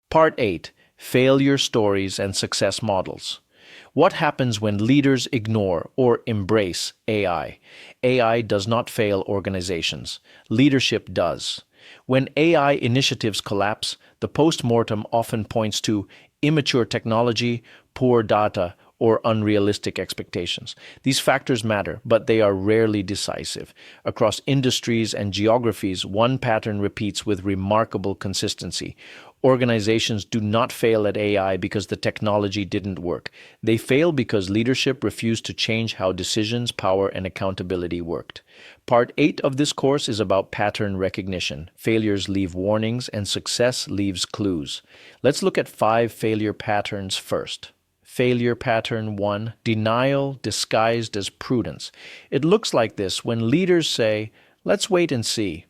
Part 8. Failure Stories and Success Models. What happens when leaders ignore or embrace AI? AI does not fail organizations. Leadership does. When AI initiatives collapse, the post-mortem often points to immature technology, poor data, or unrealistic expectations. These factors matter, but they are rarely decisive. Across industries and geographies, one pattern repeats with remarkable consistency. Organizations do not fail at AI because the technology didn't work. They fail because leadership refused to change how decisions, power, and accountability worked. Part 8 of this course is about pattern recognition. Failures leave warnings and success leaves clues. Let's look at 5 failure patterns first. Failure pattern 1, denial disguised as prudence. It looks like this when leaders say, "Let's wait and see.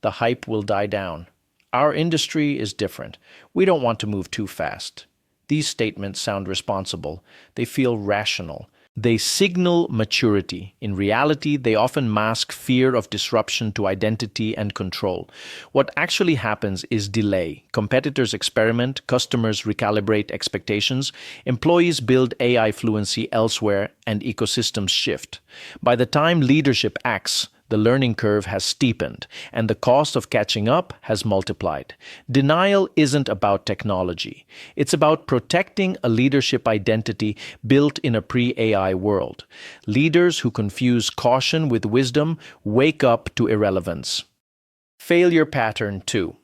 The hype will die down. Our industry is different. We don't want to move too fast." These statements sound responsible. They feel rational. They signal maturity. In reality, they often mask fear of disruption to identity and control. What actually happens is delay. Competitors experiment, customers recalibrate expectations, employees build AI fluency elsewhere, and ecosystems shift. By the time leadership acts, the learning curve has steepened, and the cost of catching up has multiplied. Denial isn't about technology. It's about protecting a leadership identity built in a pre-AI world. Leaders who confuse caution with wisdom wake up to irrelevance. Failure pattern 2.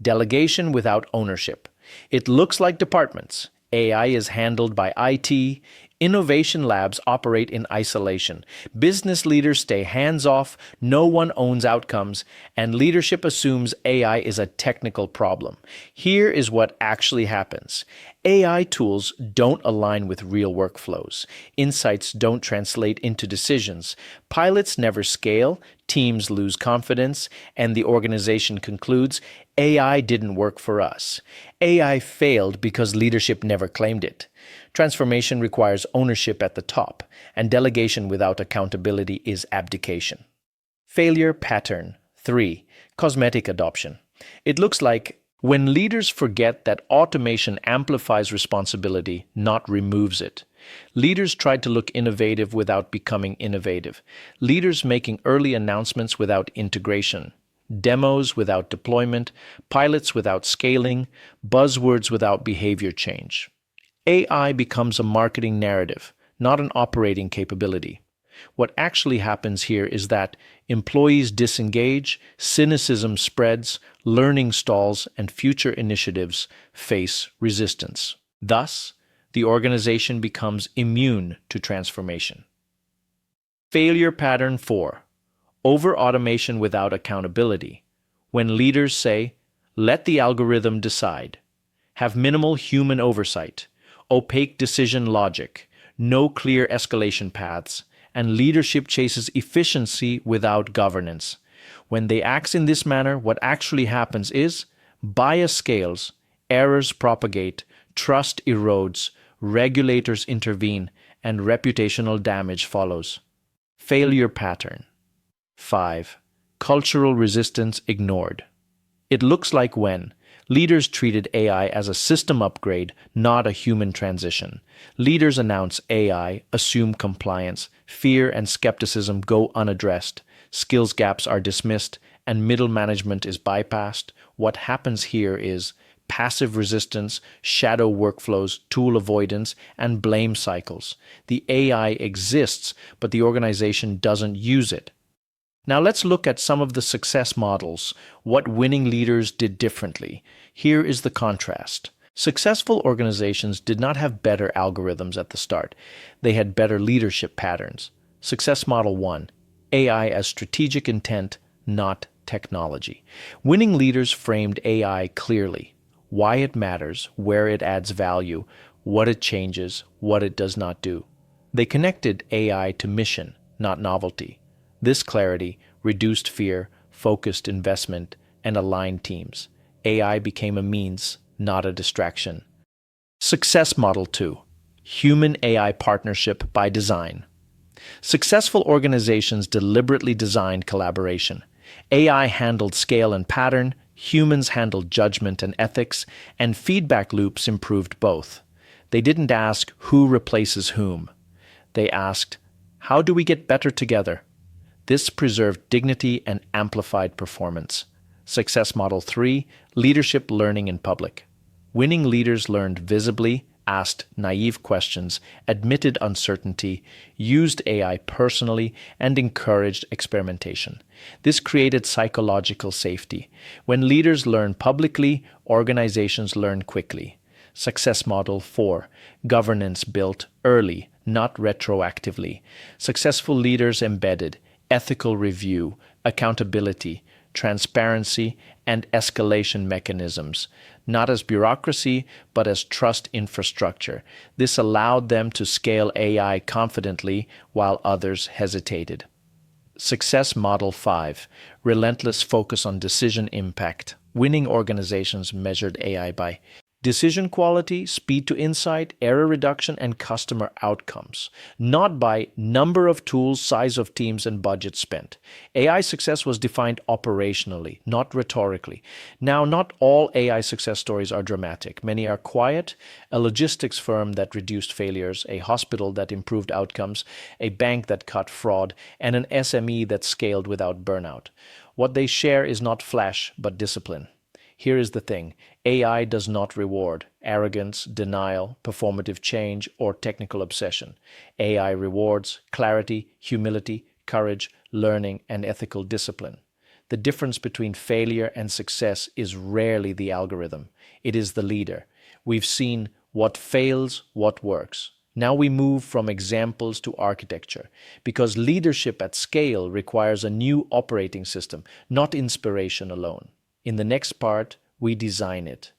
Delegation without ownership. It looks like departments. AI is handled by IT. Innovation labs operate in isolation. Business leaders stay hands-off, no one owns outcomes, and leadership assumes AI is a technical problem. Here is what actually happens. AI tools don't align with real workflows. Insights don't translate into decisions. Pilots never scale, teams lose confidence, and the organization concludes, AI didn't work for us. AI failed because leadership never claimed it. Transformation requires ownership at the top, and delegation without accountability is abdication. Failure pattern 3. Cosmetic adoption. It looks like when leaders forget that automation amplifies responsibility, not removes it. Leaders try to look innovative without becoming innovative. Leaders making early announcements without integration. Demos without deployment, pilots without scaling, buzzwords without behavior change. AI becomes a marketing narrative, not an operating capability. What actually happens here is that employees disengage, cynicism spreads, learning stalls, and future initiatives face resistance. Thus, the organization becomes immune to transformation. Failure pattern 4. Over-automation without accountability. When leaders say, "Let the algorithm decide," have minimal human oversight, opaque decision logic, no clear escalation paths, and leadership chases efficiency without governance. When they act in this manner, what actually happens is bias scales, errors propagate, trust erodes, regulators intervene, and reputational damage follows. Failure pattern 5. Cultural resistance ignored. It looks like when leaders treated AI as a system upgrade, not a human transition. Leaders announce AI, assume compliance, fear and skepticism go unaddressed, skills gaps are dismissed, and middle management is bypassed. What happens here is passive resistance, shadow workflows, tool avoidance, and blame cycles. The AI exists, but the organization doesn't use it. Now let's look at some of the success models, what winning leaders did differently. Here is the contrast. Successful organizations did not have better algorithms at the start. They had better leadership patterns. Success model 1, AI as strategic intent, not technology. Winning leaders framed AI clearly. Why it matters, where it adds value, what it changes, what it does not do. They connected AI to mission, not novelty. This clarity reduced fear, focused investment, and aligned teams. AI became a means, not a distraction. Success Model 2. Human-AI partnership by design. Successful organizations deliberately designed collaboration. AI handled scale and pattern, Humans handled judgment and ethics, and feedback loops improved both. They didn't ask who replaces whom. They asked, how do we get better together? This preserved dignity and amplified performance. Success Model 3, Leadership Learning in Public. Winning leaders learned visibly, asked naive questions, admitted uncertainty, used AI personally, and encouraged experimentation. This created psychological safety. When leaders learn publicly, organizations learn quickly. Success Model 4, Governance built early, not retroactively. Successful leaders embedded ethical review, accountability, transparency, and escalation mechanisms, not as bureaucracy, but as trust infrastructure. This allowed them to scale AI confidently while others hesitated. Success Model 5, Relentless focus on decision impact. Winning organizations measured AI by decision quality, speed to insight, error reduction, and customer outcomes, not by number of tools, size of teams, and budget spent. AI success was defined operationally, not rhetorically. Now, not all AI success stories are dramatic. Many are quiet: a logistics firm that reduced failures, a hospital that improved outcomes, a bank that cut fraud, and an SME that scaled without burnout. What they share is not flash, but discipline. Here is the thing: AI does not reward arrogance, denial, performative change, or technical obsession. AI rewards clarity, humility, courage, learning, and ethical discipline. The difference between failure and success is rarely the algorithm. It is the leader. We've seen what fails, what works. Now we move from examples to architecture, because leadership at scale requires a new operating system, not inspiration alone. In the next part, we design it.